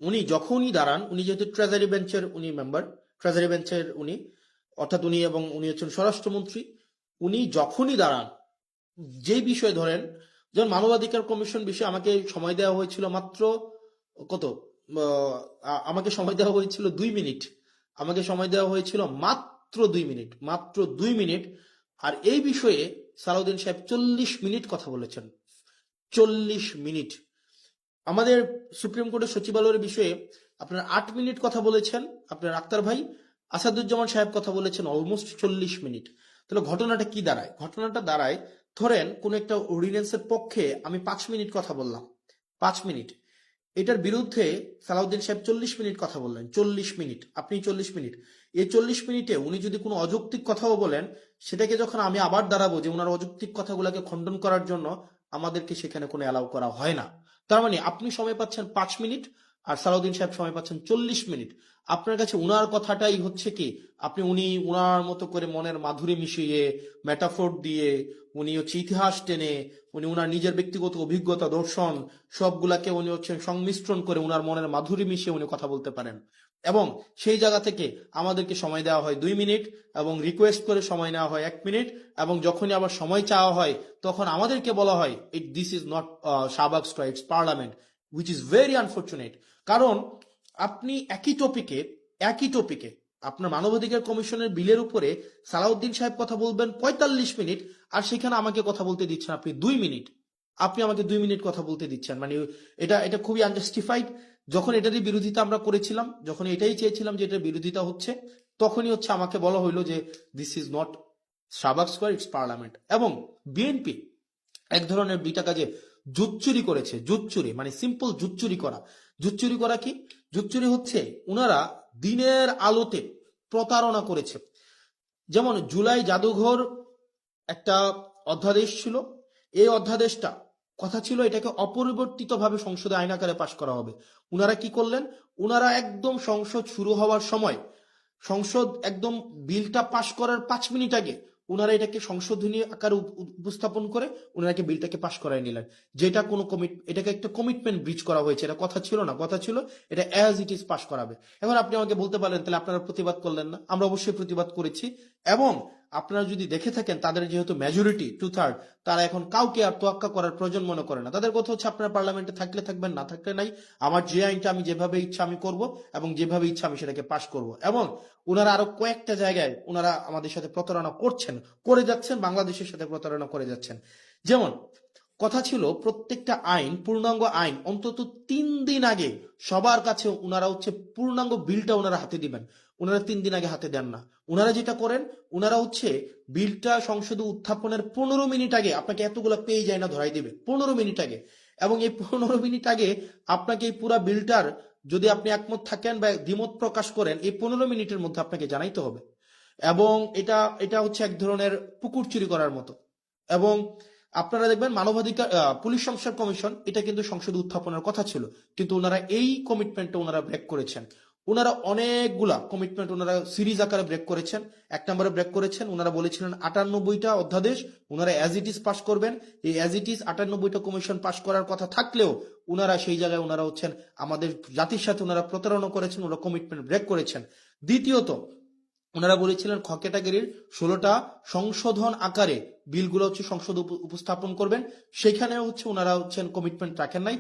উনি যখনই দাঁড়ান, উনি যেহেতু ট্রেজারি বেঞ্চের উনি মেম্বার, ট্রেজারি বেঞ্চের উনি, অর্থাৎ উনি, এবং উনি হচ্ছেন স্বরাষ্ট্রমন্ত্রী, উনি যখনই দাঁড়ান, যেই বিষয় ধরেন, যেমন মানবাধিকার কমিশন বিষয়ে আমাকে সময় দেওয়া হয়েছিল মাত্র কত, আমাকে সময় দেওয়া হয়েছিল 2 মিনিট, আমাকে সময় দেওয়া হয়েছিল মাত্র 2 মিনিট, মাত্র 2 মিনিট। আর এই বিষয়ে সালাউদ্দিন সাহেব 40 মিনিট কথা বলেছেন, 40 মিনিট। আমাদের সুপ্রিম কোর্টের সচিবালয়ের বিষয়ে আপনার 8 মিনিট কথা বলেছেন আপনার আক্তার ভাই, আসাদুজ্জামান সাহেব কথা বলেছেন অলমোস্ট 40 মিনিট। তাহলে ঘটনাটা কি দাঁড়ায়? ঘটনাটা দাঁড়ায়, ধরেন কোন একটা অর্ডিন্যান্সের পক্ষে আমি 5 মিনিট কথা বললাম, 5 মিনিট, এটার বিরুদ্ধে সালাউদ্দিন সাহেব 40 মিনিট কথা বললেন, 40 মিনিট, আপনি 40 মিনিট, এই 40 মিনিটে উনি যদি কোনো অযৌক্তিক কথাও বলেন, সেটাকে যখন আমি আবার দাঁড়াবো যে ওনার অযৌক্তিক কথাগুলোকে খণ্ডন করার জন্য, আমাদেরকে সেখানে কোনো অ্যালাউ করা হয় না। তার মানে আপনি সময় পাচ্ছেন 5 মিনিট, আর সালাউদ্দিন সাহেব সময় পাচ্ছেন 40 মিনিট। আপনার কাছে উনার কথাটাই হচ্ছে কি, উনি উনার মতো করে মনের মাধুরী মিশিয়ে, মেটাফোর দিয়ে, উনি হচ্ছে ইতিহাস টেনে, উনি উনার নিজের ব্যক্তিগত অভিজ্ঞতা, দর্শন, সবগুলাকে উনি হচ্ছে সংমিশ্রণ করে উনার মনের মাধুরী মিশিয়ে উনি কথা বলতে পারেন। এবং সেই জায়গা থেকে আমাদেরকে সময় দেওয়া হয় 2 মিনিট, এবং রিকোয়েস্ট করে সময় নেওয়া হয় 1 মিনিট, এবং যখনই আবার সময় চাওয়া হয় তখন আমাদেরকে বলা হয় this is not Shahbag strike, it's parliament, which is very unfortunate. কারণ আপনি একই টপিকে আপনার মানবাধিকার কমিশনের বিলের উপরে সালাউদ্দিন সাহেব কথা বলবেন 45 মিনিট, আর সেখানে আমাকে কথা বলতে দিচ্ছেন আপনি 2 মিনিট, আপনি আমাকে 2 মিনিট কথা বলতে দিচ্ছেন। মানে এটা এটা খুবই আনজাস্টিফাইড। যখন এটারই বিরোধিতা আমরা করেছিলাম, যখন এটাই চেয়েছিলাম যে এটার বিরোধিতা হচ্ছে, তখনই হচ্ছে আমাকে বলা হইলো যে this is not Shahbag square, it's parliament. এবং বিএনপি এক ধরনের 2টা কাজে জুচ্চুরি করেছে, জুচ্চুরি মানে সিম্পল জুচ্চুরি করা। জুচ্চুরি করা কি? জুচ্চুরি হচ্ছে উনারা দিনের আলোতে প্রতারণা করেছে। যেমন জুলাই জাদুঘর একটা অধ্যাদেশ ছিল, এই অধ্যাদেশটা কথা ছিল এটাকে অপরিবর্তিতভাবে সংসদে আইন আকারে পাশ করা হবে। উনারা কি করলেন? উনারা একদম সংসদ শুরু হওয়ার সময়, সংসদ একদম বিলটা পাশ করার 5 মিনিট আগে উনারা এটাকে সংশোধনী আকারে উপস্থাপন করে উনারাকে বিলটাকে পাশ করায় নিলেন। যেটা কোনো এটাকে একটা কমিটমেন্ট ব্রিচ করা হয়েছে, এটা কথা ছিল না, কথা ছিল এটা অ্যাজ ইট ইজ পাশ করাবে। এখন আপনি আমাকে বলতে পারেন তাহলে আপনারা প্রতিবাদ করলেন না? আমরা অবশ্যই প্রতিবাদ করেছি। এবং আপনারা যদি দেখে থাকেন, তাদের যেহেতু মেজরিটি 2/3, তারা এখন কাউকে আর তোয়াক্কা করার প্রয়োজন মনে করে না। তাদের কথা হচ্ছে আপনারা পার্লামেন্টে থাকলে থাকবেন, না থাকলে নাই, আমার যে আইনটা আমি যেভাবে ইচ্ছা আমি করব, এবং যেভাবে ইচ্ছা আমি সেটাকে পাশ করব। এবং ওনারা আরো কয়েকটা জায়গায় ওনারা আমাদের সাথে প্রতারণা করছেন, করে যাচ্ছেন, বাংলাদেশের সাথে প্রতারণা করে যাচ্ছেন। যেমন কথা ছিল প্রত্যেকটা আইন, পূর্ণাঙ্গ আইন অন্তত 3 দিন আগে সবার কাছে ওনারা হচ্ছে পূর্ণাঙ্গ বিলটা ওনারা হাতে দিবেন। ওনারা 3 দিন আগে হাতে দেন না। ওনারা যেটা করেন, ওনারা হচ্ছে বিলটা সংসদে উত্থাপনের 15 মিনিট আগে আপনাকে এতগুলা পেয়ে যায় না ধরাই দিবে, 15 মিনিট আগে। এবং এই 15 মিনিট আগে আপনাকে এই পুরা বিলটার, যদি আপনি একমত থাকেন বা দ্বিমত প্রকাশ করেন, এই 15 মিনিটের মধ্যে আপনাকে জানাইতে হবে। এবং এটা এটা হচ্ছে এক ধরনের পুকুর চুরি করার মতো। এবং আপনারা দেখবেন মানবাধিকার পুলিশ সংস্কার কমিশন, এটা কিন্তু সংসদে উত্থাপনের কথা ছিল, কিন্তু ওনারা এই কমিটমেন্টটা ওনারা ব্রেক করেছেন। ওনারা অনেকগুলা কমিটমেন্ট ওনারা সিরিজ আকারে ব্রেক করেছেন। 1 নম্বরে ব্রেক করেছেন, ওনারা বলেছিলেন 98টা অধ্যাদেশ ওনারা অ্যাজ ইট ইজ পাস করবেন। এই অ্যাজ ইট ইজ 98টা কমিশন পাস করার কথা থাকলেও ওনারা সেই জায়গায় ওনারা হচ্ছেন আমাদের জাতির সাথে ওনারা প্রতারণা করেছেন, ওনারা কমিটমেন্ট ব্রেক করেছেন। দ্বিতীয়ত, ওনারা বলেছিলেন খ ক্যাটাগরির 16টা সংশোধন আকারে বিলগুলো হচ্ছে সংসদে উপস্থাপন করবেন, সেখানে হচ্ছে ওনারা হচ্ছেন কমিটমেন্ট রাখেন নাই।